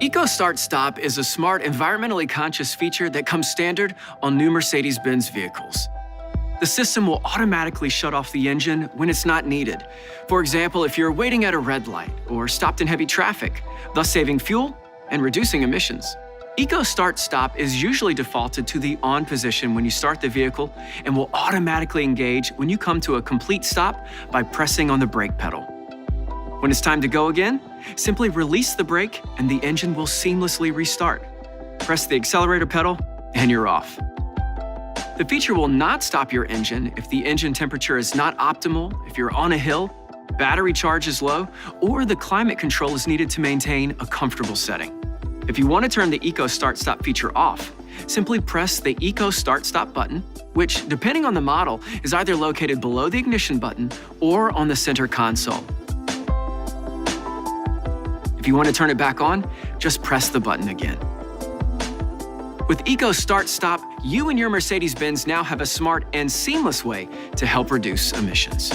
Eco Start Stop is a smart, environmentally conscious feature that comes standard on new Mercedes-Benz vehicles. The system will automatically shut off the engine when it's not needed. For example, if you're waiting at a red light or stopped in heavy traffic, thus saving fuel and reducing emissions. Eco Start Stop is usually defaulted to the on position when you start the vehicle and will automatically engage when you come to a complete stop by pressing on the brake pedal. When it's time to go again, simply release the brake and the engine will seamlessly restart. Press the accelerator pedal and you're off. The feature will not stop your engine if the engine temperature is not optimal, if you're on a hill, battery charge is low, or the climate control is needed to maintain a comfortable setting. If you want to turn the Eco Start Stop feature off, simply press the Eco Start Stop button, which, depending on the model, is either located below the ignition button or on the center console. If you want to turn it back on, just press the button again. With Eco Start Stop, you and your Mercedes-Benz now have a smart and seamless way to help reduce emissions.